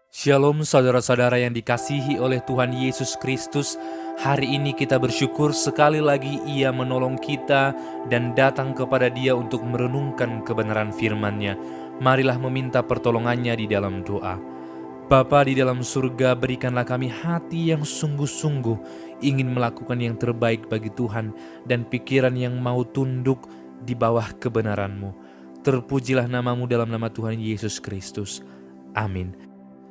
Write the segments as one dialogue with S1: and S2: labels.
S1: Shalom saudara-saudara yang dikasihi oleh Tuhan Yesus Kristus. Hari ini kita bersyukur sekali lagi Ia menolong kita dan datang kepada Dia untuk merenungkan kebenaran firman-Nya. Marilah meminta pertolongannya di dalam doa. Bapa di dalam surga, berikanlah kami hati yang sungguh-sungguh ingin melakukan yang terbaik bagi Tuhan dan pikiran yang mau tunduk di bawah kebenaran-Mu. Terpujilah nama-Mu dalam nama Tuhan Yesus Kristus. Amin.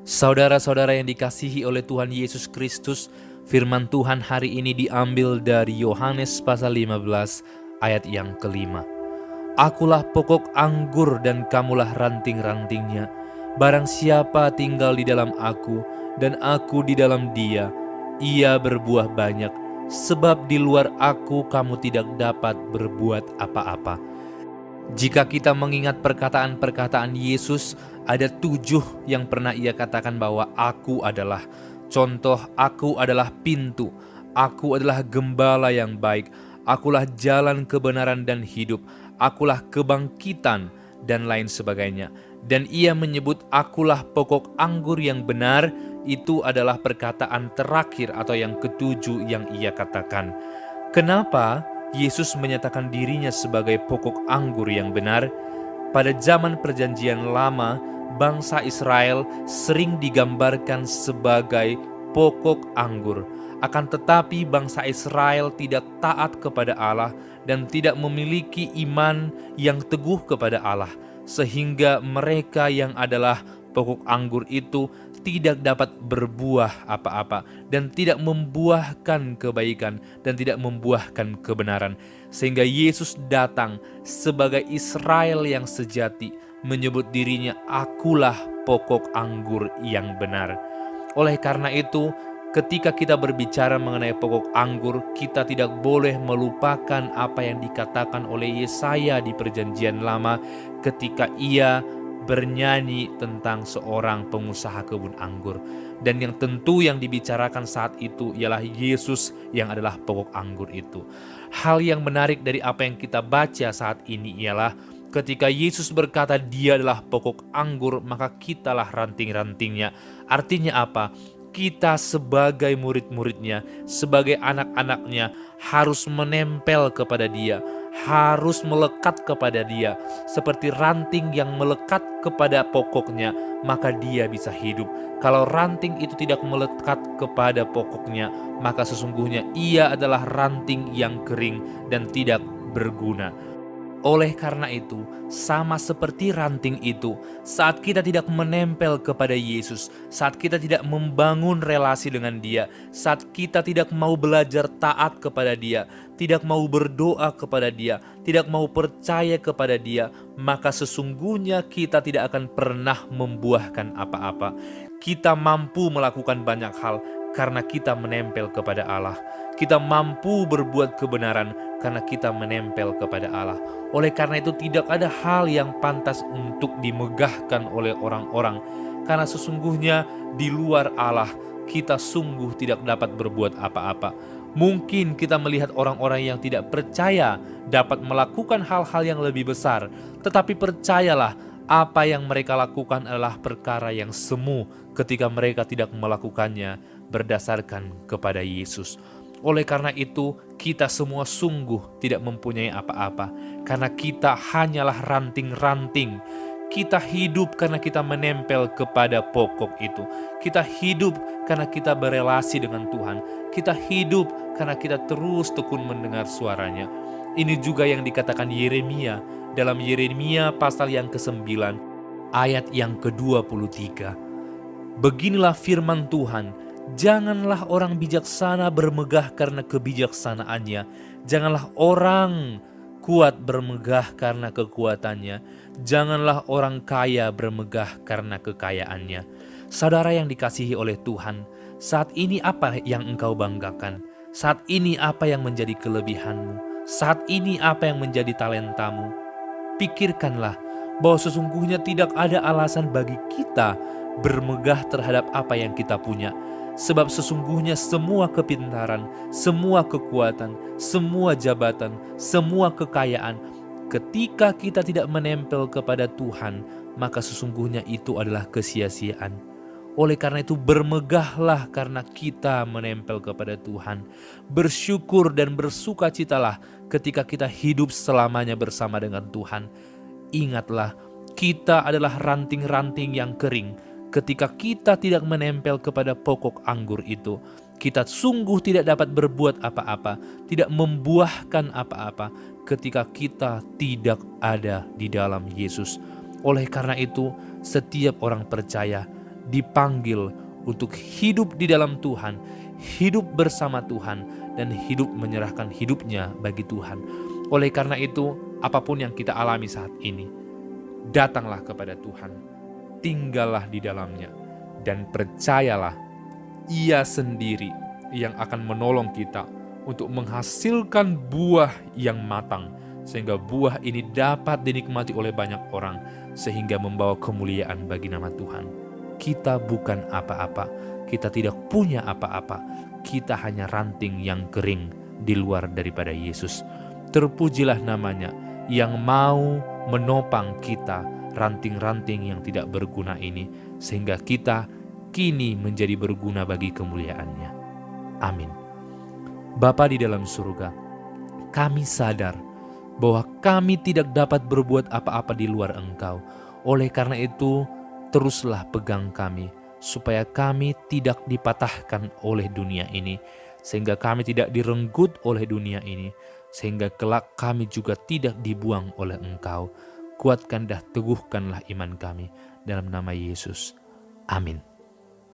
S1: Saudara-saudara yang dikasihi oleh Tuhan Yesus Kristus, firman Tuhan hari ini diambil dari Yohanes pasal 15 ayat yang kelima. Akulah pokok anggur dan kamulah ranting-rantingnya. Barang siapa tinggal di dalam aku dan aku di dalam dia, ia berbuah banyak, sebab di luar aku kamu tidak dapat berbuat apa-apa. Jika kita mengingat perkataan-perkataan Yesus, ada 7 yang pernah Ia katakan bahwa aku adalah. Contoh, aku adalah pintu, aku adalah gembala yang baik, akulah jalan kebenaran dan hidup, akulah kebangkitan, dan lain sebagainya. Dan Ia menyebut akulah pokok anggur yang benar, itu adalah perkataan terakhir atau yang ke-7 yang Ia katakan. Kenapa Yesus menyatakan dirinya sebagai pokok anggur yang benar? Pada zaman perjanjian lama, bangsa Israel sering digambarkan sebagai pokok anggur. Akan tetapi bangsa Israel tidak taat kepada Allah dan tidak memiliki iman yang teguh kepada Allah, sehingga mereka yang adalah pokok anggur itu tidak dapat berbuah apa-apa dan tidak membuahkan kebaikan dan tidak membuahkan kebenaran. Sehingga Yesus datang sebagai Israel yang sejati, menyebut dirinya akulah pokok anggur yang benar. Oleh karena itu, ketika kita berbicara mengenai pokok anggur, kita tidak boleh melupakan apa yang dikatakan oleh Yesaya di Perjanjian Lama ketika ia bernyanyi tentang seorang pengusaha kebun anggur. Dan yang tentu yang dibicarakan saat itu ialah Yesus yang adalah pokok anggur itu. Hal yang menarik dari apa yang kita baca saat ini ialah ketika Yesus berkata Dia adalah pokok anggur, maka kitalah ranting-rantingnya. Artinya apa? Kita sebagai murid-muridnya, sebagai anak-anaknya harus menempel kepada Dia, harus melekat kepada Dia. Seperti ranting yang melekat kepada pokoknya, maka dia bisa hidup. Kalau ranting itu tidak melekat kepada pokoknya, maka sesungguhnya ia adalah ranting yang kering dan tidak berguna. Oleh karena itu, sama seperti ranting itu, saat kita tidak menempel kepada Yesus, saat kita tidak membangun relasi dengan Dia, saat kita tidak mau belajar taat kepada Dia, tidak mau berdoa kepada Dia, tidak mau percaya kepada Dia, maka sesungguhnya kita tidak akan pernah membuahkan apa-apa. Kita mampu melakukan banyak hal karena kita menempel kepada Allah. Kita mampu berbuat kebenaran karena kita menempel kepada Allah. Oleh karena itu tidak ada hal yang pantas untuk dimegahkan oleh orang-orang, karena sesungguhnya di luar Allah kita sungguh tidak dapat berbuat apa-apa. Mungkin kita melihat orang-orang yang tidak percaya dapat melakukan hal-hal yang lebih besar, tetapi percayalah apa yang mereka lakukan adalah perkara yang semu ketika mereka tidak melakukannya berdasarkan kepada Yesus. Oleh karena itu, kita semua sungguh tidak mempunyai apa-apa, karena kita hanyalah ranting-ranting. Kita hidup karena kita menempel kepada pokok itu. Kita hidup karena kita berelasi dengan Tuhan. Kita hidup karena kita terus tekun mendengar suaranya. Ini juga yang dikatakan Yeremia dalam Yeremia pasal yang ke-9, ayat yang ke-23. Beginilah firman Tuhan, janganlah orang bijaksana bermegah karena kebijaksanaannya. Janganlah orang kuat bermegah karena kekuatannya. Janganlah orang kaya bermegah karena kekayaannya. Saudara yang dikasihi oleh Tuhan, saat ini apa yang engkau banggakan? Saat ini apa yang menjadi kelebihanmu? Saat ini apa yang menjadi talentamu? Pikirkanlah bahwa sesungguhnya tidak ada alasan bagi kita bermegah terhadap apa yang kita punya. Sebab sesungguhnya semua kepintaran, semua kekuatan, semua jabatan, semua kekayaan, ketika kita tidak menempel kepada Tuhan, maka sesungguhnya itu adalah kesia-siaan. Oleh karena itu bermegahlah karena kita menempel kepada Tuhan. Bersyukur dan bersukacitalah ketika kita hidup selamanya bersama dengan Tuhan. Ingatlah, kita adalah ranting-ranting yang kering. Ketika kita tidak menempel kepada pokok anggur itu, kita sungguh tidak dapat berbuat apa-apa, tidak membuahkan apa-apa ketika kita tidak ada di dalam Yesus. Oleh karena itu, setiap orang percaya dipanggil untuk hidup di dalam Tuhan, hidup bersama Tuhan, dan hidup menyerahkan hidupnya bagi Tuhan. Oleh karena itu, apapun yang kita alami saat ini, datanglah kepada Tuhan, tinggallah di dalamnya, dan percayalah Ia sendiri yang akan menolong kita untuk menghasilkan buah yang matang, sehingga buah ini dapat dinikmati oleh banyak orang, sehingga membawa kemuliaan bagi nama Tuhan. Kita bukan apa-apa, kita tidak punya apa-apa, kita hanya ranting yang kering di luar daripada Yesus. Terpujilah namanya yang mau menopang kita, ranting-ranting yang tidak berguna ini, sehingga kita kini menjadi berguna bagi kemuliaan-Nya. Amin. Bapa di dalam surga, kami sadar bahwa kami tidak dapat berbuat apa-apa di luar Engkau. Oleh karena itu, teruslah pegang kami, supaya kami tidak dipatahkan oleh dunia ini, sehingga kami tidak direnggut oleh dunia ini, sehingga kelak kami juga tidak dibuang oleh Engkau. Kuatkan dan teguhkanlah iman kami, dalam nama Yesus. Amin.